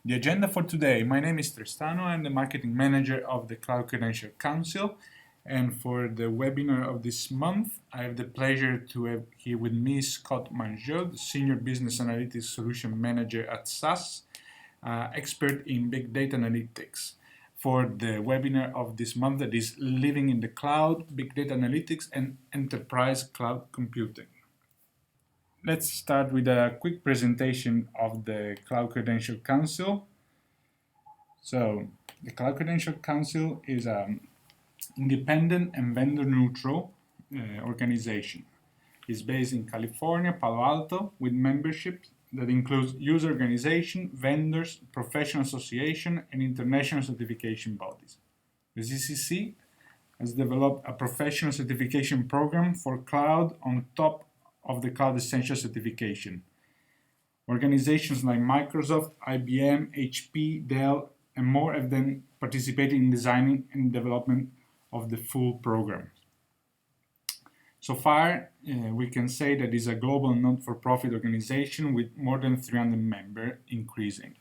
The agenda for today: my name is Tristano, I'm the marketing manager of the Cloud Credential Council, and for the webinar of this month, I have the pleasure to have here with me Scott Mongeau, the Senior Business Analytics Solution Manager at SaaS, expert in Big Data Analytics, for the webinar of this month that is Living in the Cloud, Big Data Analytics and Enterprise Cloud Computing. Let's start with a quick presentation of the Cloud Credential Council. So, the Cloud Credential Council is an independent and vendor-neutral organization. It's based in California, Palo Alto, with membership that includes user organization, vendors, professional association, and international certification bodies. The CCC has developed a professional certification program for cloud on top of the Cloud Essential certification. Organizations like Microsoft, IBM, HP, Dell, and more have then participated in designing and development of the full program. So far, we can say that it's a global not-for-profit organization with more than 300 members, increasing.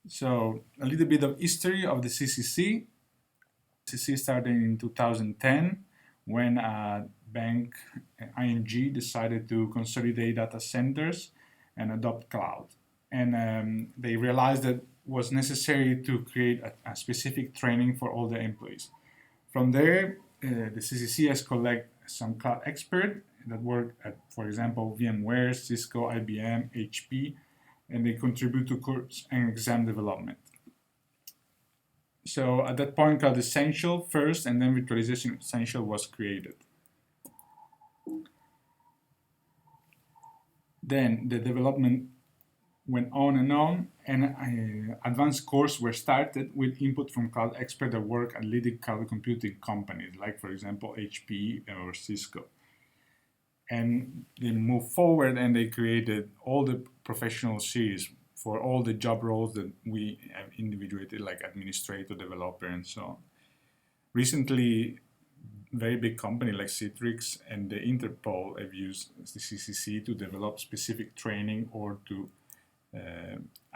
So, a little bit of history of the CCC. CCC started in 2010 when bank ING decided to consolidate data centers and adopt cloud. And they realized that it was necessary to create a specific training for all the employees. From there, the CCC has collected some cloud experts that work at, for example, VMware, Cisco, IBM, HP, and they contribute to course and exam development. So at that point, Cloud Essential first, and then Virtualization Essential was created. Then the development went on, and advanced courses were started with input from cloud experts that work at leading cloud computing companies, like, for example, HP or Cisco. And they moved forward and they created all the professional series for all the job roles that we have individuated, like administrator, developer, and so on. Recently, very big company like Citrix and the Interpol have used the CCC to develop specific training or to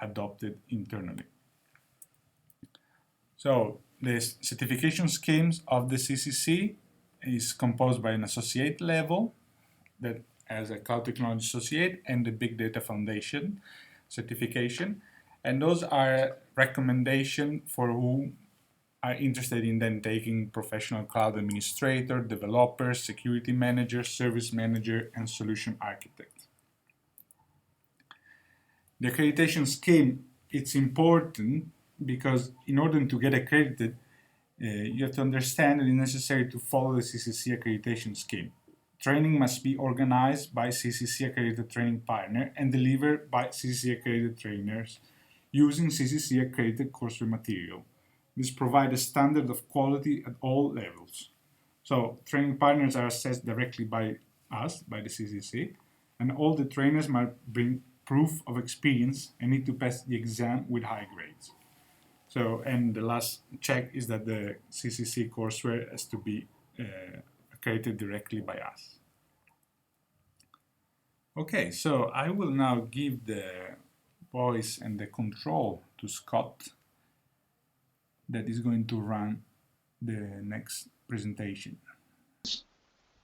adopt it internally. So the certification schemes of the CCC is composed by an associate level that has a Cloud Technology Associate and the Big Data Foundation certification, and those are recommendations for who are interested in then taking professional cloud administrator, developer, security manager, service manager, and solution architect. The accreditation scheme, it's important because in order to get accredited, you have to understand that it's necessary to follow the CCC accreditation scheme. Training must be organized by CCC accredited training partner and delivered by CCC accredited trainers using CCC accredited courseware material. This provides a standard of quality at all levels. So training partners are assessed directly by us, by the CCC, and all the trainers must bring proof of experience and need to pass the exam with high grades. So, and the last check is that the CCC courseware has to be accredited directly by us. Okay, so I will now give the voice and the control to Scott that is going to run the next presentation.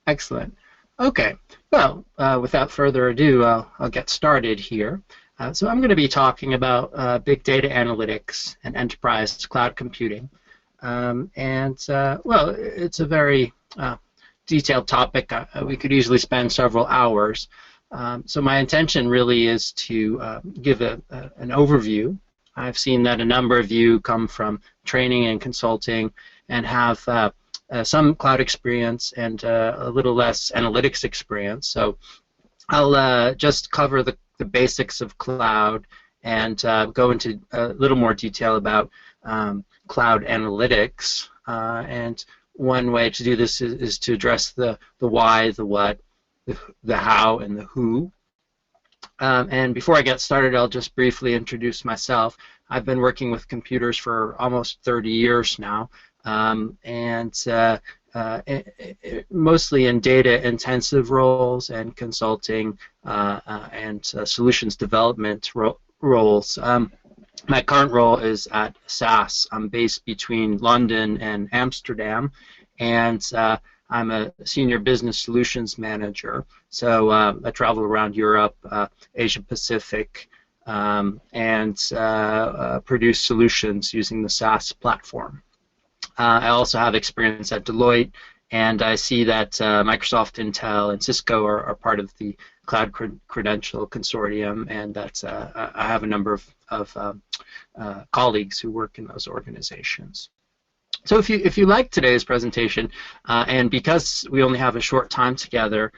Excellent. Okay, well, without further ado, I'll get started here. So I'm going to be talking about big data analytics and enterprise cloud computing. Well, it's a very detailed topic. We could easily spend several hours. So my intention really is to give an overview. I've seen that a number of you come from training and consulting and have some cloud experience and a little less analytics experience. So I'll just cover the basics of cloud and go into a little more detail about cloud analytics. And one way to do this is to address the why, the what, the how, and the who. And before I get started, I'll just briefly introduce myself. I've been working with computers for almost 30 years now, and mostly in data-intensive roles and consulting and solutions development roles. My current role is at SaaS. I'm based between London and Amsterdam, and I'm a senior business solutions manager. So I travel around Europe, Asia Pacific, and produce solutions using the SaaS platform. I also have experience at Deloitte, and I see that Microsoft, Intel, and Cisco are part of the Cloud Credential Consortium, and that I have a number of colleagues who work in those organizations. So if you like today's presentation, and because we only have a short time together,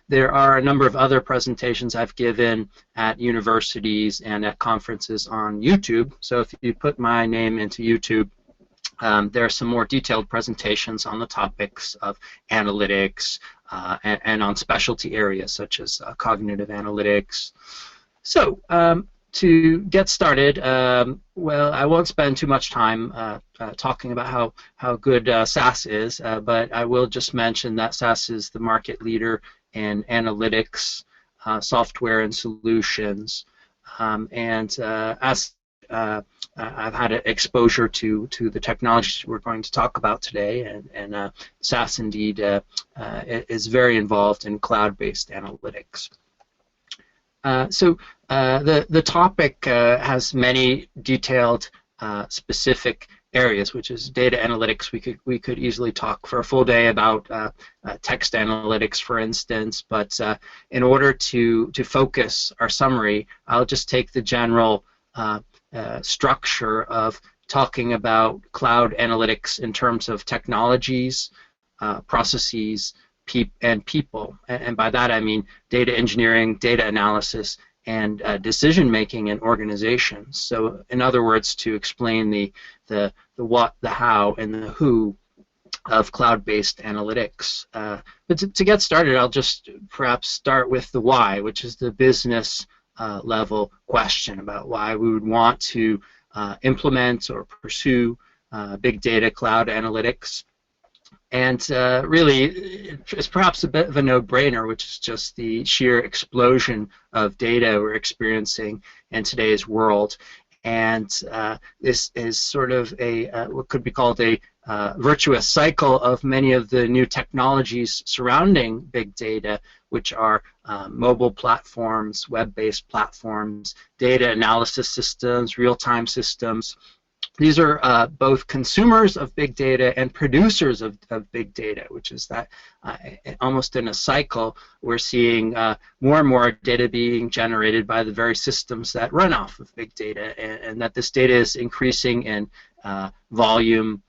there are a number of other presentations I've given at universities and at conferences on YouTube. So if you put my name into YouTube, there are some more detailed presentations on the topics of analytics and on specialty areas such as cognitive analytics. So to get started, well, I won't spend too much time talking about how good SaaS is, but I will just mention that SaaS is the market leader in analytics, software, and solutions. And as I've had exposure to the technologies we're going to talk about today, and SaaS indeed is very involved in cloud-based analytics. So the topic has many detailed specific areas, which is data analytics. We could easily talk for a full day about text analytics, for instance, but in order to focus our summary, I'll just take the general structure of talking about cloud analytics in terms of technologies, processes, and people, and by that I mean data engineering, data analysis, and decision making in organizations. So, in other words, to explain the what, the how, and the who of cloud-based analytics. But to get started, I'll just perhaps start with the why, which is the business level question about why we would want to implement or pursue big data cloud analytics. And really, it's perhaps a bit of a no-brainer, which is just the sheer explosion of data we're experiencing in today's world. And this is sort of a what could be called a virtuous cycle of many of the new technologies surrounding big data, which are mobile platforms, web-based platforms, data analysis systems, real-time systems. These are both consumers of big data and producers of big data, which is that almost in a cycle we're seeing more and more data being generated by the very systems that run off of big data, and that this data is increasing in volume,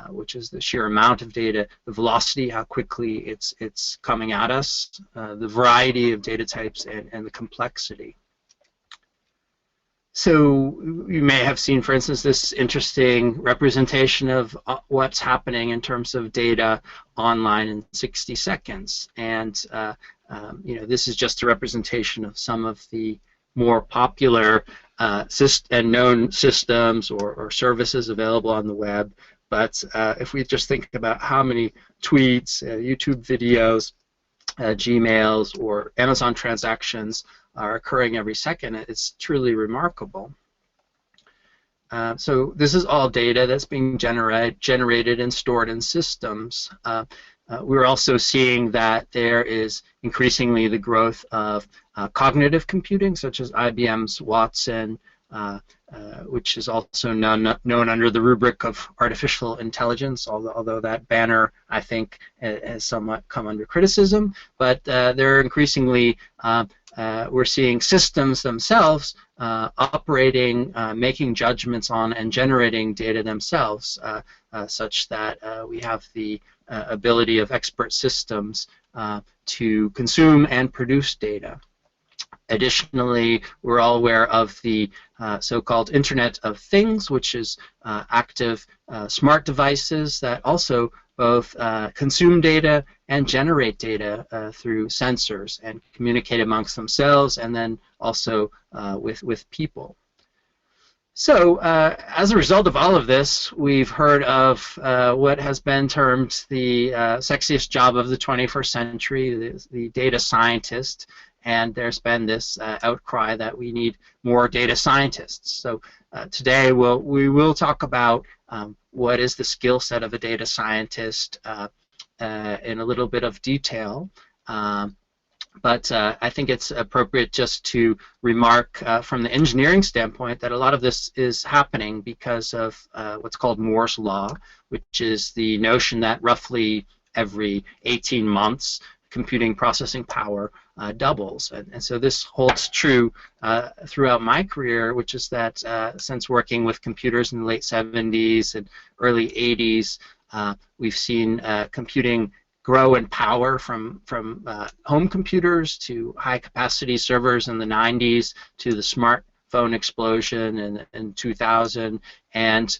which is the sheer amount of data, the velocity, how quickly it's coming at us, the variety of data types, and the complexity. So you may have seen, for instance, this interesting representation of what's happening in terms of data online in 60 seconds. And you know, this is just a representation of some of the more popular and known systems or services available on the web. But if we just think about how many tweets, YouTube videos, Gmails, or Amazon transactions are occurring every second, it's truly remarkable. So this is all data that's being generated and stored in systems. We're also seeing that there is increasingly the growth of cognitive computing, such as IBM's Watson, which is also known under the rubric of artificial intelligence, although that banner, I think, has somewhat come under criticism. But they're increasingly, we're seeing systems themselves operating, making judgments on, and generating data themselves, such that we have the ability of expert systems to consume and produce data. Additionally, we're all aware of the so-called Internet of Things, which is active smart devices that also both consume data and generate data through sensors and communicate amongst themselves, and then also with people. So, as a result of all of this, we've heard of what has been termed the sexiest job of the 21st century, the data scientist, and there's been this outcry that we need more data scientists. So today we will talk about what is the skill set of a data scientist in a little bit of detail. But I think it's appropriate just to remark from the engineering standpoint that a lot of this is happening because of what's called Moore's Law, which is the notion that roughly every 18 months computing processing power doubles. And so this holds true throughout my career, which is that since working with computers in the late 70s and early 80s, we've seen computing grow in power from home computers to high-capacity servers in the 90s to the smartphone explosion in 2000, and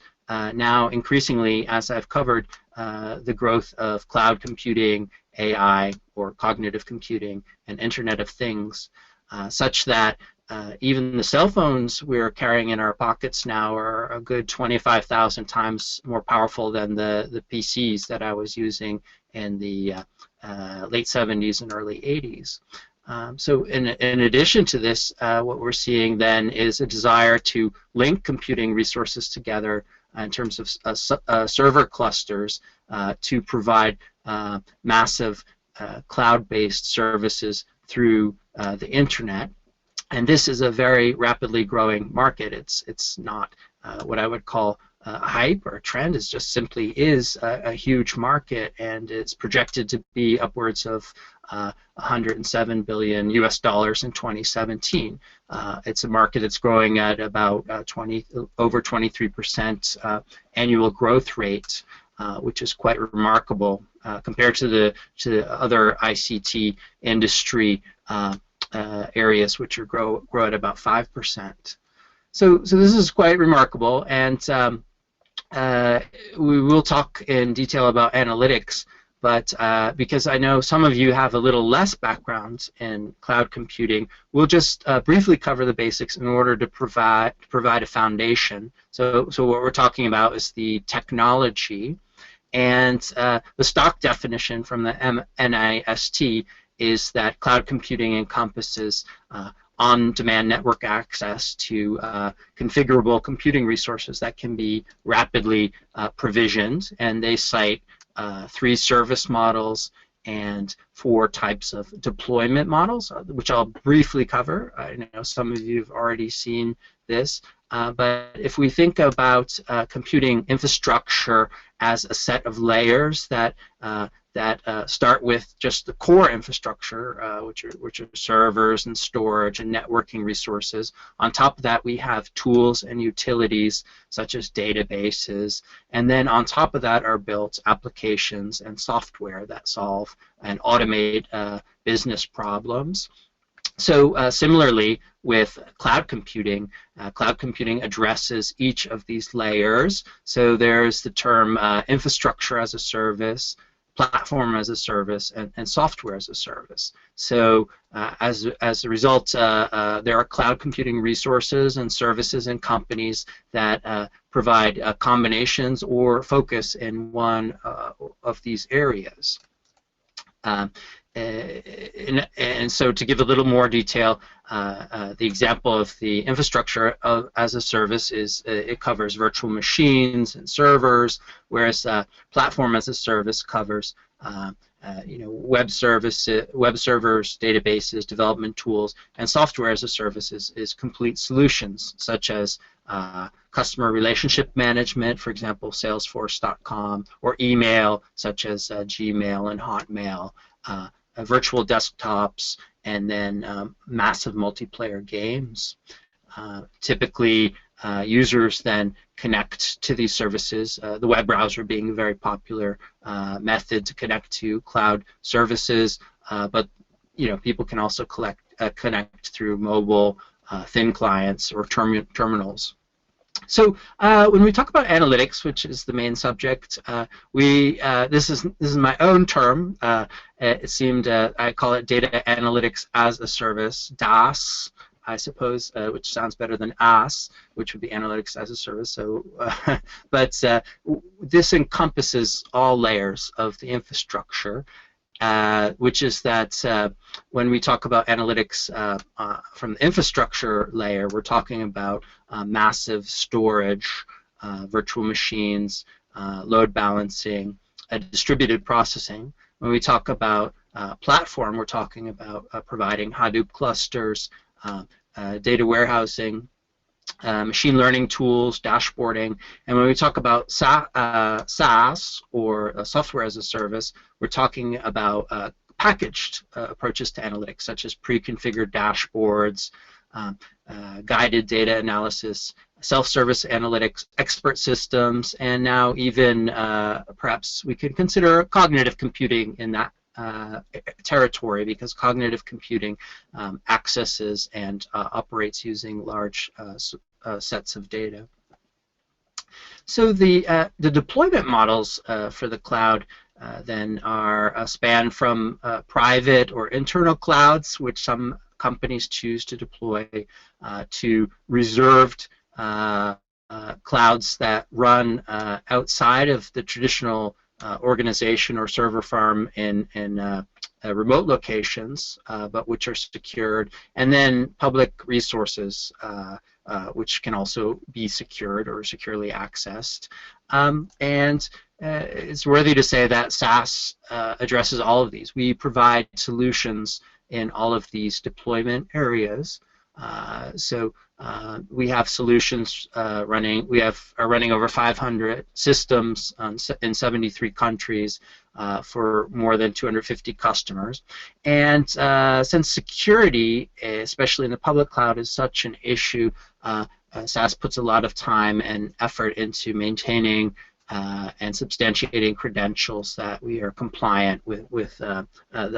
now increasingly, as I've covered, the growth of cloud computing, AI, or cognitive computing, and Internet of Things, such that even the cell phones we're carrying in our pockets now are a good 25,000 times more powerful than the PCs that I was using in the late 70s and early 80s. So in addition to this, what we're seeing then is a desire to link computing resources together in terms of server clusters to provide massive cloud-based services through the internet. And this is a very rapidly growing market. It's not what I would call a hype or a trend. It just simply is a huge market, and it's projected to be upwards of 107 billion US dollars in 2017. It's a market that's growing at about over 23% annual growth rate, which is quite remarkable compared to the other ICT industry areas, which are grow at about 5%. So this is quite remarkable, and we will talk in detail about analytics, but because I know some of you have a little less background in cloud computing, we'll just briefly cover the basics in order to provide a foundation. So what we're talking about is the technology, and the stock definition from the NIST is that cloud computing encompasses on-demand network access to configurable computing resources that can be rapidly provisioned, and they cite 3 service models and 4 types of deployment models, which I'll briefly cover. I know some of you have already seen this, but if we think about computing infrastructure as a set of layers that start with just the core infrastructure, which are servers and storage and networking resources. On top of that, we have tools and utilities such as databases, and then on top of that are built applications and software that solve and automate business problems. So similarly with cloud computing addresses each of these layers. So there's the term infrastructure as a service, platform as a service, and software as a service. So as a result, there are cloud computing resources and services and companies that provide combinations or focus in one of these areas. And so to give a little more detail, the example of the infrastructure as a service is it covers virtual machines and servers, whereas platform as a service covers web servers, databases, development tools, and software as a service is complete solutions such as customer relationship management, for example, Salesforce.com, or email such as Gmail and Hotmail. Virtual desktops, and then massive multiplayer games. Typically, users then connect to these services, the web browser being a very popular method to connect to cloud services, but people can also connect through mobile thin clients or terminals. So when we talk about analytics, which is the main subject, this is my own term. It seemed I call it data analytics as a service, DaaS, I suppose, which sounds better than IaaS, which would be analytics as a service. So, but this encompasses all layers of the infrastructure, which is that when we talk about analytics from the infrastructure layer, we're talking about massive storage, virtual machines, load balancing, distributed processing. When we talk about platform, we're talking about providing Hadoop clusters, data warehousing, machine learning tools, dashboarding. And when we talk about SaaS, or software as a service, we're talking about packaged approaches to analytics, such as pre-configured dashboards, guided data analysis, self-service analytics, expert systems, and now even perhaps we could consider cognitive computing in that territory, because cognitive computing accesses and operates using large sets of data. So the deployment models for the cloud then are span from private or internal clouds, which some companies choose to deploy, to reserved clouds that run outside of the traditional organization or server farm in remote locations, but which are secured, and then public resources, which can also be secured or securely accessed. And it's worthy to say that SaaS addresses all of these. We provide solutions in all of these deployment areas. So we have solutions running. We are running over 500 systems in 73 countries for more than 250 customers. And since security, especially in the public cloud, is such an issue, SaaS puts a lot of time and effort into maintaining and substantiating credentials that we are compliant with the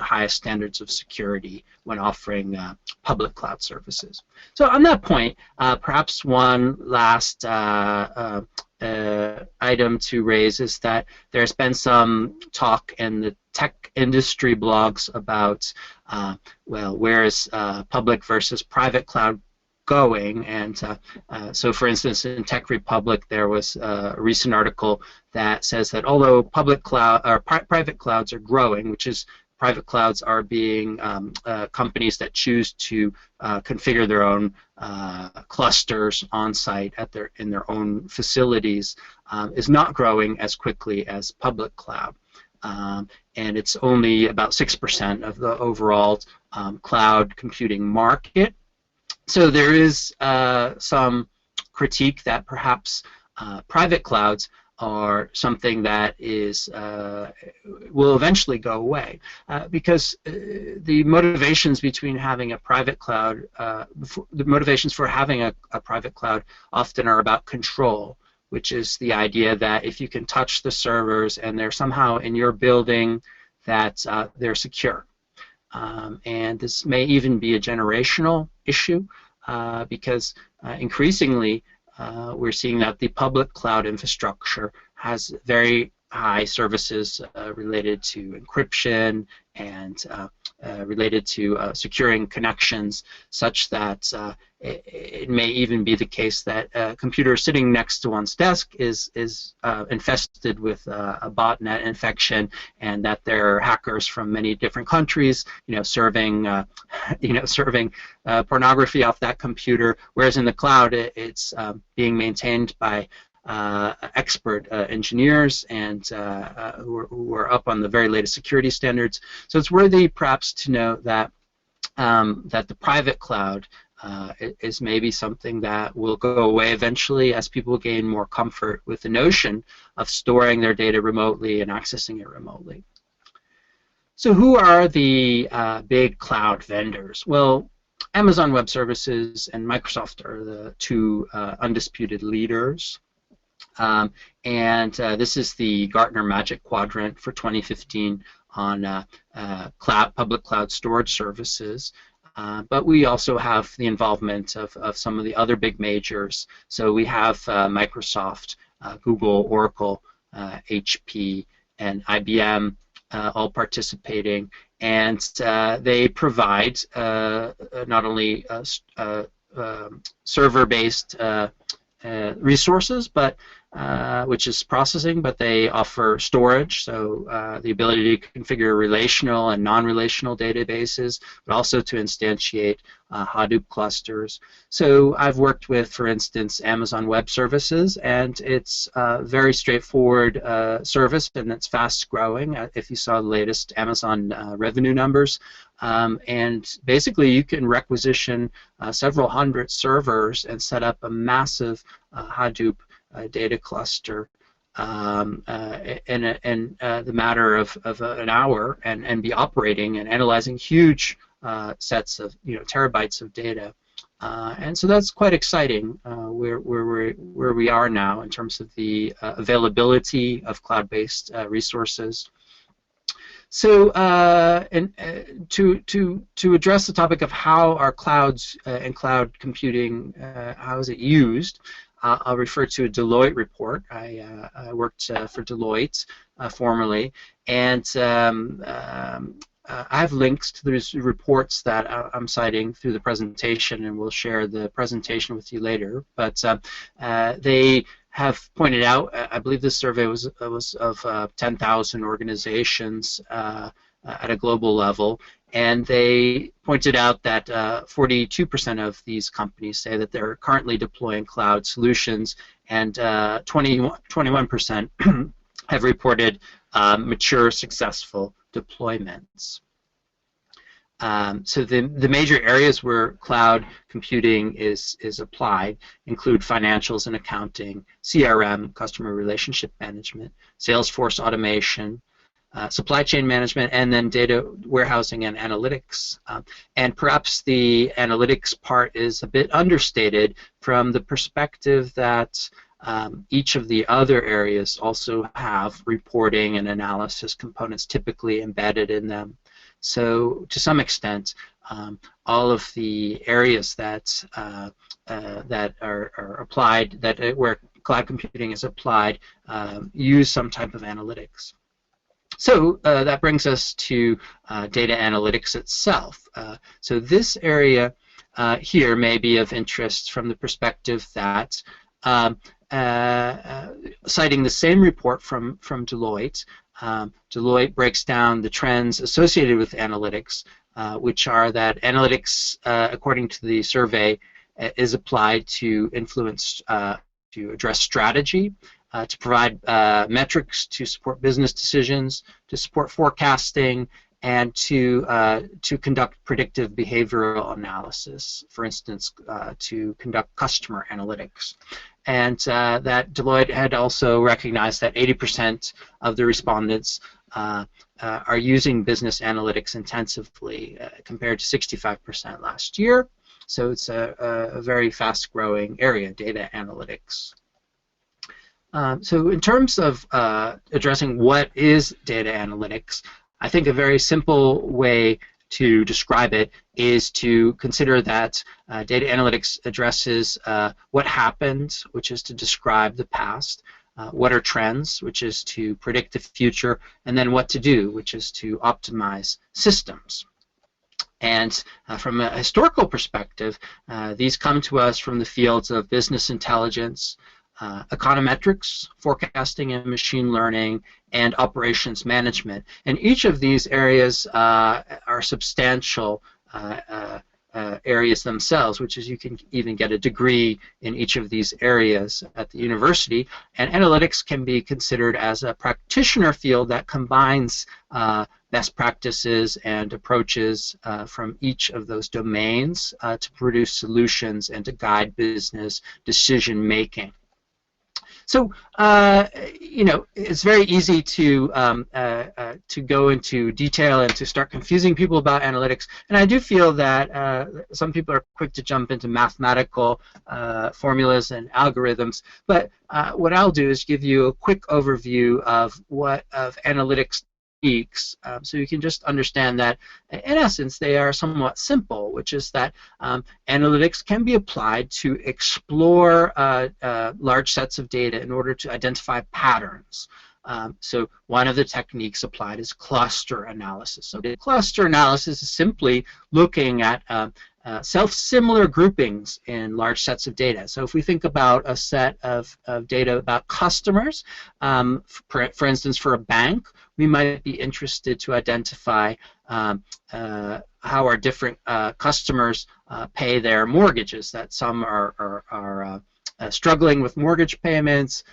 highest standards of security when offering public cloud services. So on that point, perhaps one last item to raise is that there's been some talk in the tech industry blogs about, well, where is public versus private cloud going? And so, for instance, in Tech Republic, there was a recent article that says that although public cloud or private clouds are growing, which is private clouds are being companies that choose to configure their own clusters on site in their own facilities, is not growing as quickly as public cloud. And it's only about 6% of the overall cloud computing market. So there is some critique that perhaps private clouds are something that is will eventually go away, because the motivations between having a private cloud, the motivations for having a private cloud often are about control, which is the idea that if you can touch the servers and they're somehow in your building, that they're secure. And this may even be a generational issue, because increasingly we're seeing that the public cloud infrastructure has very high services related to encryption and related to securing connections, such that it may even be the case that a computer sitting next to one's desk is infested with a botnet infection, and that there are hackers from many different countries, serving pornography off that computer. Whereas in the cloud, it's being maintained by expert engineers and who are up on the very latest security standards. So it's worthy perhaps to note that that the private cloud is maybe something that will go away eventually as people gain more comfort with the notion of storing their data remotely and accessing it remotely. So who are the big cloud vendors? Well, Amazon Web Services and Microsoft are the two undisputed leaders. This is the Gartner Magic Quadrant for 2015 on public cloud storage services. But we also have the involvement of some of the other big majors. So we have Microsoft, Google, Oracle, HP, and IBM all participating. and they provide not only server-based resources, but which is processing, but they offer storage, so the ability to configure relational and non-relational databases, but also to instantiate Hadoop clusters. So I've worked with, for instance, Amazon Web Services, and it's a very straightforward service, and it's fast growing. If you saw the latest Amazon revenue numbers, and basically you can requisition several hundred servers and set up a massive Hadoop data cluster in the matter of an hour, and be operating and analyzing huge sets of terabytes of data, and so that's quite exciting where we are now in terms of the availability of cloud-based resources. So, to address the topic of how are clouds and cloud computing, how is it used, I'll refer to a Deloitte report. I worked for Deloitte formerly, and I have links to those reports that I'm citing through the presentation, and we'll share the presentation with you later. But they have pointed out, I believe this survey was of 10,000 organizations at a global level, and they pointed out that 42% of these companies say that they're currently deploying cloud solutions, and 21% have reported mature, successful deployments. So the major areas where cloud computing is applied include financials and accounting, CRM, customer relationship management, Salesforce automation, supply chain management, and then data warehousing and analytics. And perhaps the analytics part is a bit understated from the perspective that each of the other areas also have reporting and analysis components typically embedded in them. So to some extent, all of the areas that that are applied, where cloud computing is applied, use some type of analytics. So that brings us to data analytics itself. So this area here may be of interest from the perspective that citing the same report from Deloitte, Deloitte breaks down the trends associated with analytics, which are that analytics, according to the survey, is applied to influence, to address strategy, to provide metrics to support business decisions, to support forecasting, and to conduct predictive behavioral analysis, for instance, to conduct customer analytics. And that Deloitte had also recognized that 80% of the respondents are using business analytics intensively, compared to 65% last year. So it's a very fast-growing area, data analytics. So in terms of addressing what is data analytics, I think a very simple way to describe it is to consider that data analytics addresses what happened, which is to describe the past, what are trends, which is to predict the future, and then what to do, which is to optimize systems. And from a historical perspective, these come to us from the fields of business intelligence, econometrics, forecasting and machine learning, and operations management. And each of these areas are substantial areas themselves, which is you can even get a degree in each of these areas at the university. And analytics can be considered as a practitioner field that combines best practices and approaches from each of those domains to produce solutions and to guide business decision making. So, you know, it's very easy to go into detail and to start confusing people about analytics. And I do feel that some people are quick to jump into mathematical formulas and algorithms. But what I'll do is give you a quick overview of what analytics techniques, so you can just understand that in essence they are somewhat simple, which is that analytics can be applied to explore large sets of data in order to identify patterns. So one of the techniques applied is cluster analysis. So the cluster analysis is simply looking at self-similar groupings in large sets of data. So if we think about a set of data about customers, for instance, for a bank, we might be interested to identify how our different customers pay their mortgages, that some are struggling with mortgage payments,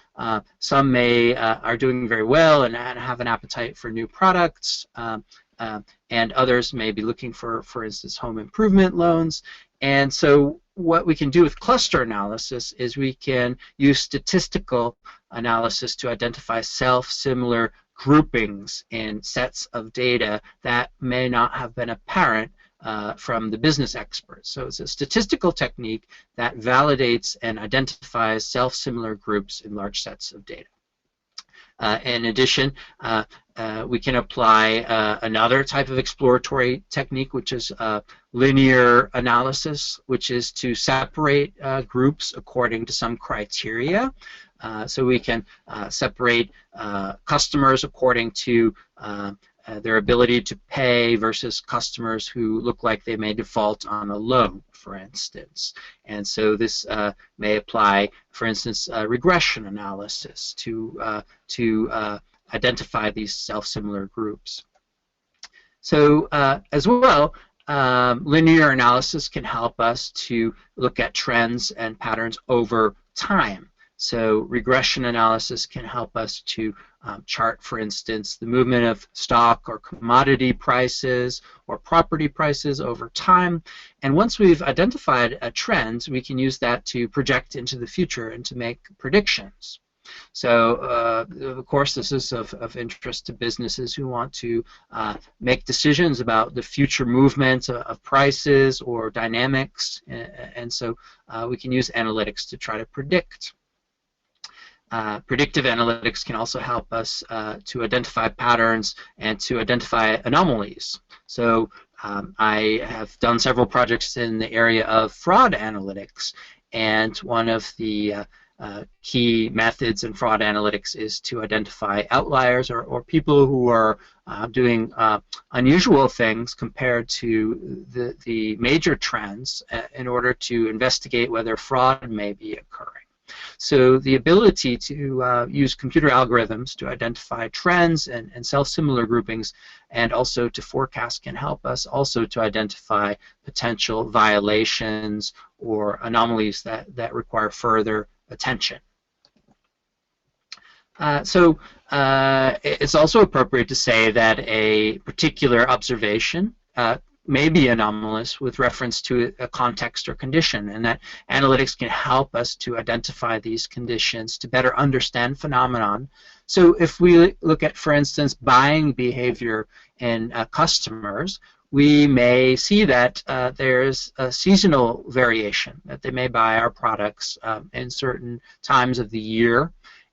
some are doing very well and have an appetite for new products, and others may be looking for instance, home improvement loans. And so what we can do with cluster analysis is we can use statistical analysis to identify self-similar groupings in sets of data that may not have been apparent from the business experts. So it's a statistical technique that validates and identifies self-similar groups in large sets of data. In addition, we can apply another type of exploratory technique, which is linear analysis, which is to separate groups according to some criteria. So we can separate customers according to their ability to pay versus customers who look like they may default on a loan, for instance. And so this may apply, for instance, regression analysis to identify these self-similar groups. So as well, linear analysis can help us to look at trends and patterns over time. So regression analysis can help us to chart, for instance, the movement of stock or commodity prices or property prices over time. And once we've identified a trend, we can use that to project into the future and to make predictions. So, of course, this is of interest to businesses who want to make decisions about the future movement of prices or dynamics. And so we can use analytics to try to predict. Predictive analytics can also help us to identify patterns and to identify anomalies. So I have done several projects in the area of fraud analytics, and one of the key methods in fraud analytics is to identify outliers or people who are doing unusual things compared to the major trends in order to investigate whether fraud may be occurring. So the ability to use computer algorithms to identify trends and self-similar groupings and also to forecast can help us also to identify potential violations or anomalies that require further attention. So it's also appropriate to say that a particular observation may be anomalous with reference to a context or condition, and that analytics can help us to identify these conditions to better understand phenomenon. So if we look at, for instance, buying behavior in customers, we may see that there's a seasonal variation, that they may buy our products in certain times of the year,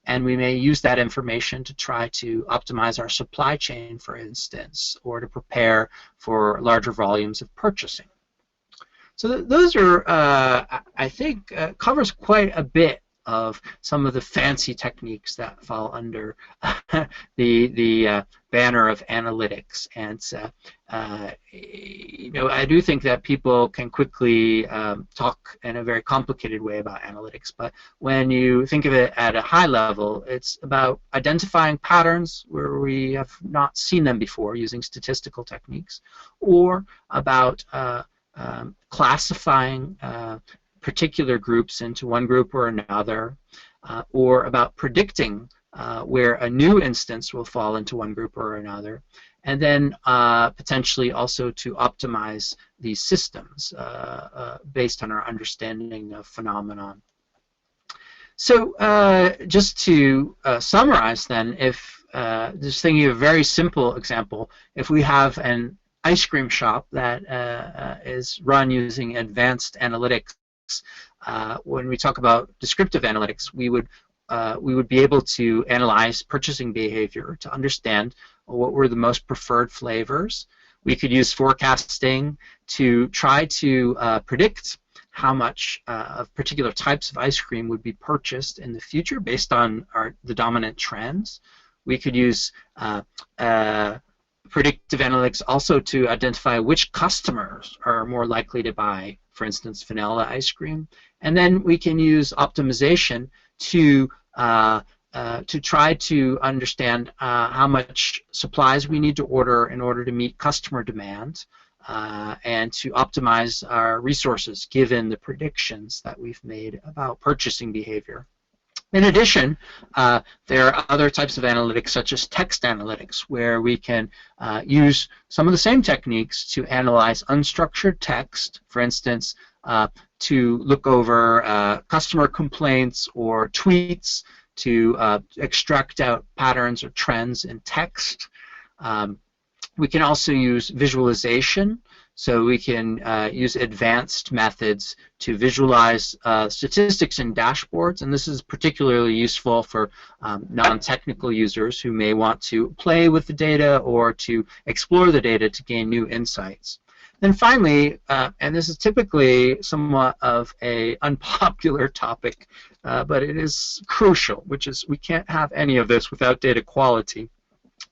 and we may use that information to try to optimize our supply chain, for instance, or to prepare for larger volumes of purchasing. So those are, I think, covers quite a bit of some of the fancy techniques that fall under the banner of analytics. And you know, I do think that people can quickly talk in a very complicated way about analytics, but when you think of it at a high level, it's about identifying patterns where we have not seen them before using statistical techniques, or about classifying particular groups into one group or another, or about predicting where a new instance will fall into one group or another, and then potentially also to optimize these systems based on our understanding of phenomenon. So just to summarize then, if just thinking of a very simple example, if we have an ice cream shop that is run using advanced analytics, when we talk about descriptive analytics, we would be able to analyze purchasing behavior to understand what were the most preferred flavors. We could use forecasting to try to predict how much of particular types of ice cream would be purchased in the future based on the dominant trends. we could use predictive analytics also to identify which customers are more likely to buy, for instance, vanilla ice cream. And then we can use optimization to try to understand how much supplies we need to order in order to meet customer demand, and to optimize our resources given the predictions that we've made about purchasing behavior. In addition, there are other types of analytics, such as text analytics, where we can use some of the same techniques to analyze unstructured text, for instance, to look over customer complaints or tweets, to extract out patterns or trends in text. We can also use visualization, so we can use advanced methods to visualize statistics in dashboards, and this is particularly useful for non-technical users who may want to play with the data or to explore the data to gain new insights. Then finally, and this is typically somewhat of an unpopular topic, but it is crucial, which is we can't have any of this without data quality.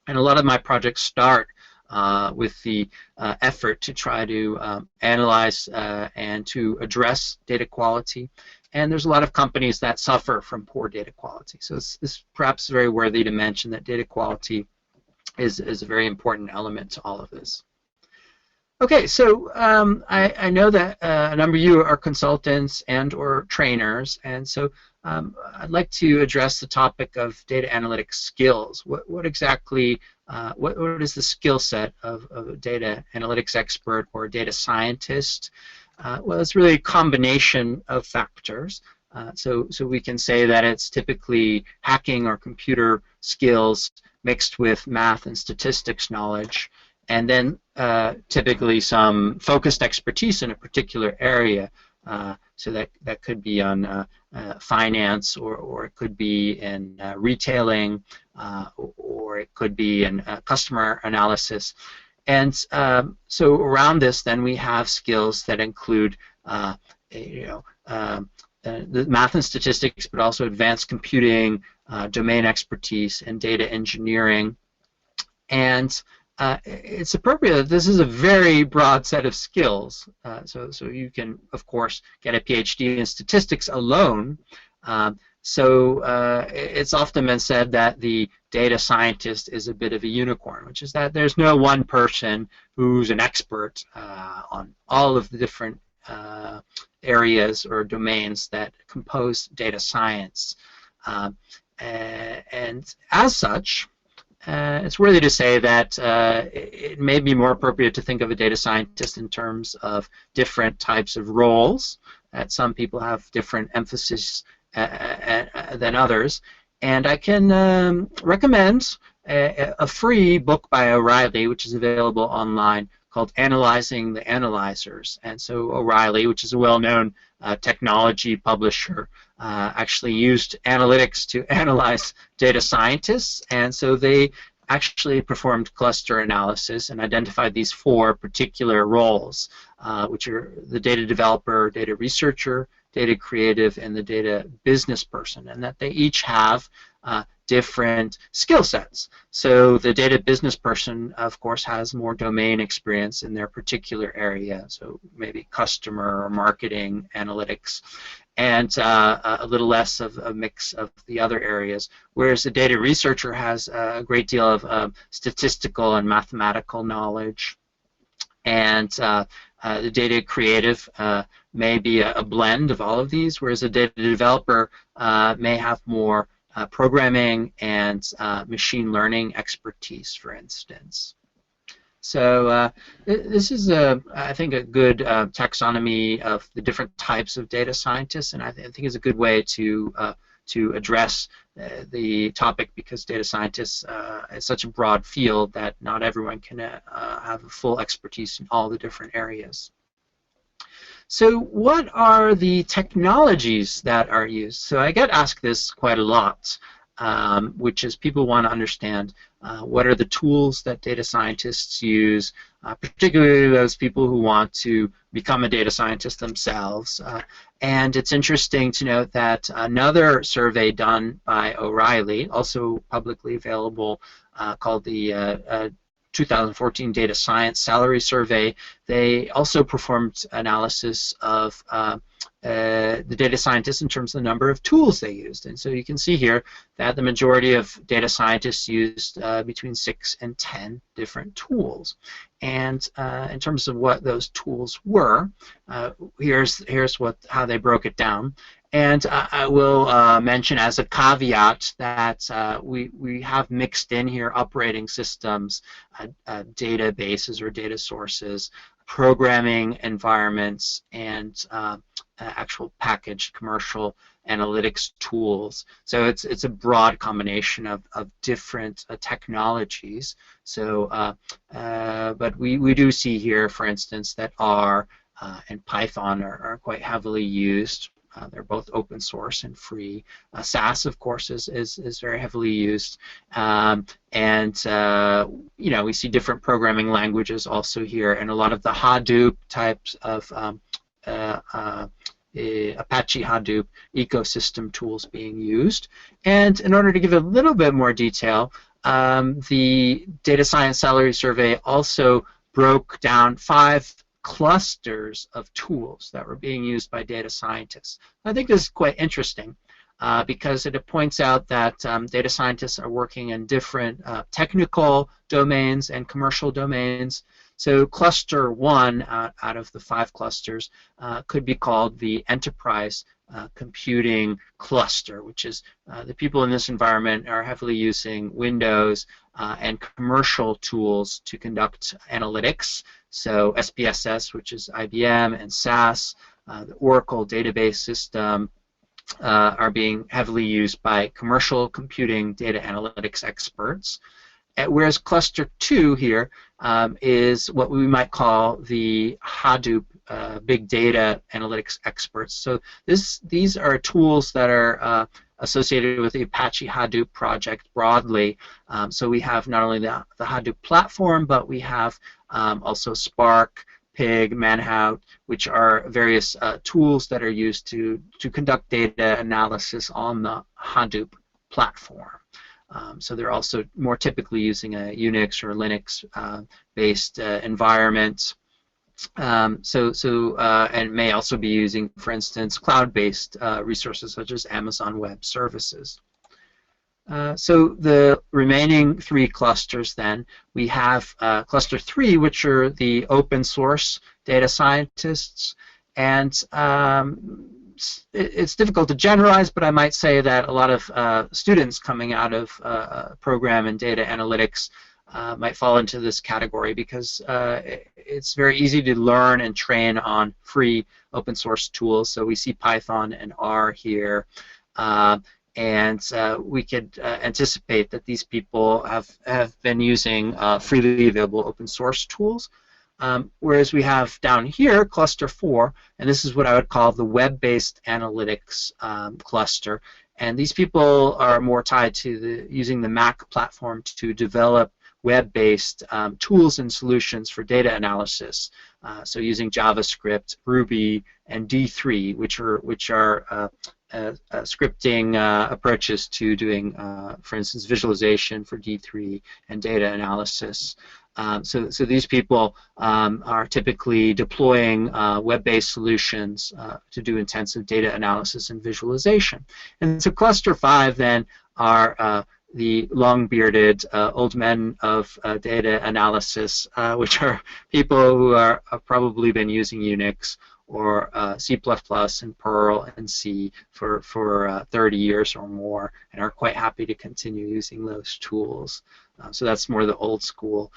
And a lot of my projects start with the effort to try to analyze and to address data quality. And there's a lot of companies that suffer from poor data quality. So it's perhaps very worthy to mention that data quality is a very important element to all of this. Okay, so I know that a number of you are consultants and or trainers, and so I'd like to address the topic of data analytics skills. What exactly, what is the skill set of a data analytics expert or a data scientist? Well, it's really a combination of factors. So we can say that it's typically hacking or computer skills mixed with math and statistics knowledge, and then typically some focused expertise in a particular area. So that could be on finance, or it could be in retailing, or it could be in customer analysis. And so around this, then we have skills that include, the math and statistics, but also advanced computing, domain expertise, and data engineering. And it's appropriate that this is a very broad set of skills. So you can, of course, get a PhD in statistics alone. It's often been said that the data scientist is a bit of a unicorn, which is that there's no one person who's an expert on all of the different areas or domains that compose data science. And as such, it's worthy to say that it may be more appropriate to think of a data scientist in terms of different types of roles, that some people have different emphasis than others. And I can recommend a free book by O'Reilly, which is available online, called Analyzing the Analyzers. And so O'Reilly, which is a well-known technology publisher, actually used analytics to analyze data scientists, and so they actually performed cluster analysis and identified these 4 particular roles, which are the data developer, data researcher, data creative, and the data business person, and that they each have different skill sets. So the data business person, of course, has more domain experience in their particular area, so maybe customer or marketing analytics, and a little less of a mix of the other areas, whereas the data researcher has a great deal of statistical and mathematical knowledge, and the data creative may be a blend of all of these, whereas a data developer may have more programming and machine learning expertise, for instance. So this is, I think, a good taxonomy of the different types of data scientists, and I think is a good way to address the topic, because data scientists is such a broad field that not everyone can have a full expertise in all the different areas. So what are the technologies that are used? So I get asked this quite a lot, which is people want to understand what are the tools that data scientists use, particularly those people who want to become a data scientist themselves. And it's interesting to note that another survey done by O'Reilly, also publicly available, called the 2014 Data Science Salary Survey, they also performed analysis of the data scientists in terms of the number of tools they used. And so you can see here that the majority of data scientists used between 6 and 10 different tools. And in terms of what those tools were, here's how they broke it down. And I will mention as a caveat that we have mixed in here operating systems, databases or data sources, programming environments, and actual packaged commercial analytics tools. So it's a broad combination of different technologies. So, but we do see here, for instance, that R and Python are quite heavily used. They're both open source and free. SaaS, of course, is very heavily used, and you know, we see different programming languages also here, and a lot of the Hadoop types of Apache Hadoop ecosystem tools being used. And in order to give a little bit more detail, the Data Science Salary Survey also broke down 5 clusters of tools that were being used by data scientists. I think this is quite interesting because it points out that data scientists are working in different technical domains and commercial domains. So cluster 1 out of the 5 clusters could be called the enterprise computing cluster, which is the people in this environment are heavily using Windows and commercial tools to conduct analytics. So SPSS, which is IBM, and SaaS, the Oracle database system, are being heavily used by commercial computing data analytics experts. Whereas cluster 2 here is what we might call the Hadoop big data analytics experts. So these are tools that are associated with the Apache Hadoop project broadly. So we have not only the Hadoop platform, but we have also Spark, Pig, Manhout, which are various tools that are used to conduct data analysis on the Hadoop platform. So they're also more typically using a Unix or Linux-based environment. And may also be using, for instance, cloud-based resources such as Amazon Web Services. So the remaining 3 clusters then, we have cluster 3, which are the open source data scientists, and it's difficult to generalize, but I might say that a lot of students coming out of program in data analytics might fall into this category because it's very easy to learn and train on free open source tools. So we see Python and R here. And we could anticipate that these people have been using freely available open source tools. Whereas we have down here cluster 4, and this is what I would call the web-based analytics cluster. And these people are more tied to using the Mac platform to develop web-based tools and solutions for data analysis. So using JavaScript, Ruby, and D3, which are scripting approaches to doing, for instance, visualization for D3 and data analysis. So these people are typically deploying web-based solutions to do intensive data analysis and visualization. And so cluster 5 then are the long-bearded old men of data analysis, which are people who have probably been using Unix or C++ and Perl and C for 30 years or more, and are quite happy to continue using those tools. So that's more the old school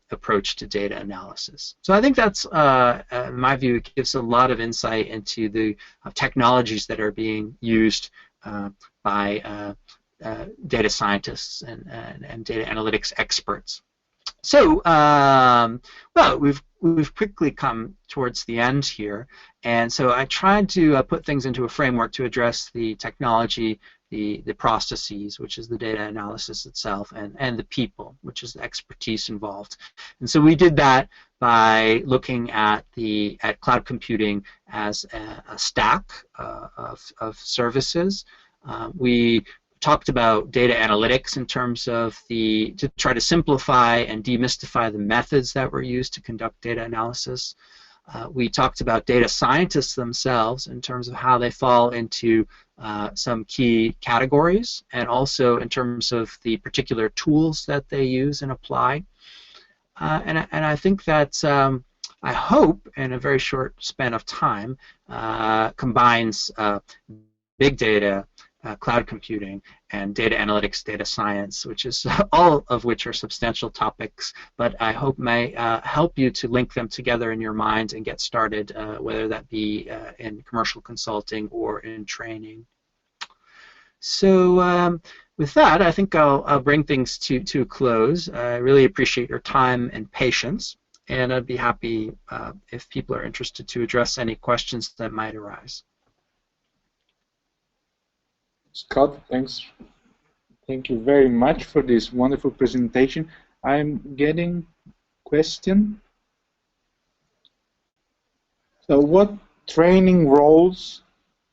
approach to data analysis. So I think that's, in my view, it gives a lot of insight into the technologies that are being used by data scientists and data analytics experts. So, well, we've quickly come towards the end here, and so I tried to put things into a framework to address the technology the processes, which is the data analysis itself, and the people, which is the expertise involved. And so we did that by looking at cloud computing as a stack of services. We talked about data analytics in terms of to try to simplify and demystify the methods that were used to conduct data analysis. We talked about data scientists themselves in terms of how they fall into some key categories, and also in terms of the particular tools that they use and apply. And I think that I hope in a very short span of time combines big data, cloud computing, and data analytics, data science, which is all of which are substantial topics, but I hope may help you to link them together in your mind and get started, whether that be in commercial consulting or in training. So with that, I think I'll bring things to a close. I really appreciate your time and patience, and I'd be happy if people are interested to address any questions that might arise. Scott, thanks. Thank you very much for this wonderful presentation. I'm getting question. So what training roles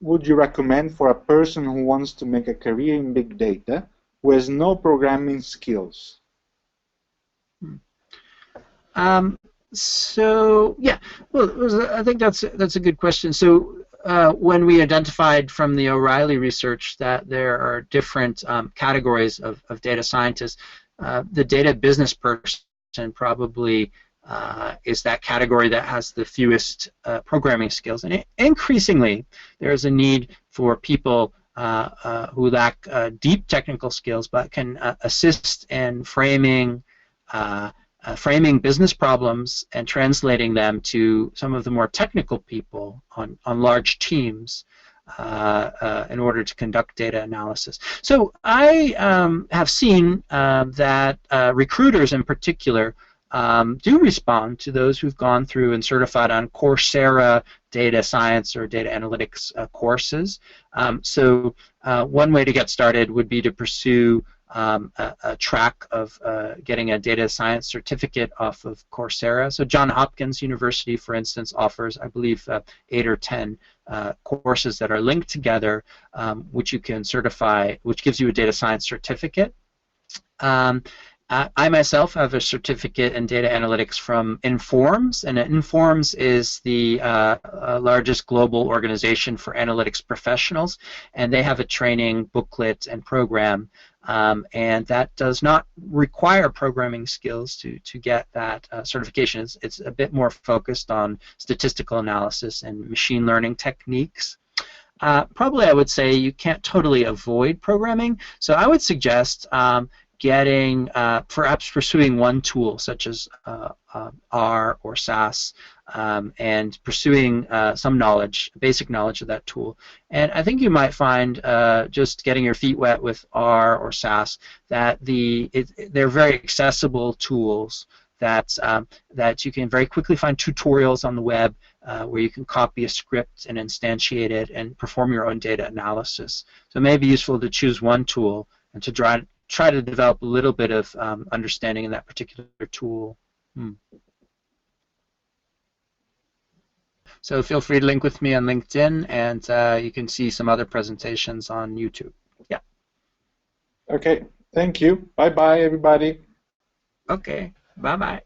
would you recommend for a person who wants to make a career in big data who has no programming skills? So yeah, well, I think that's a good question. So when we identified from the O'Reilly research that there are different categories of data scientists, the data business person probably is that category that has the fewest programming skills. And increasingly, there is a need for people who lack deep technical skills but can assist in framing business problems and translating them to some of the more technical people on large teams in order to conduct data analysis. So I have seen that recruiters in particular do respond to those who've gone through and certified on Coursera data science or data analytics courses. So one way to get started would be to pursue a track of getting a data science certificate off of Coursera. So Johns Hopkins University, for instance, offers, I believe, 8 or 10 courses that are linked together, which you can certify, which gives you a data science certificate. I myself have a certificate in data analytics from Informs, and Informs is the largest global organization for analytics professionals, and they have a training booklet and program, and that does not require programming skills to get that certification. It's a bit more focused on statistical analysis and machine learning techniques. Probably I would say you can't totally avoid programming, so I would suggest perhaps pursuing one tool such as R or SaaS, and pursuing some knowledge, basic knowledge of that tool. And I think you might find just getting your feet wet with R or SaaS that they're very accessible tools that you can very quickly find tutorials on the web where you can copy a script and instantiate it and perform your own data analysis. So it may be useful to choose one tool and to try to develop a little bit of understanding in that particular tool. So feel free to link with me on LinkedIn, and you can see some other presentations on YouTube. Yeah. Okay. Thank you. Bye-bye, everybody. Okay. Bye-bye.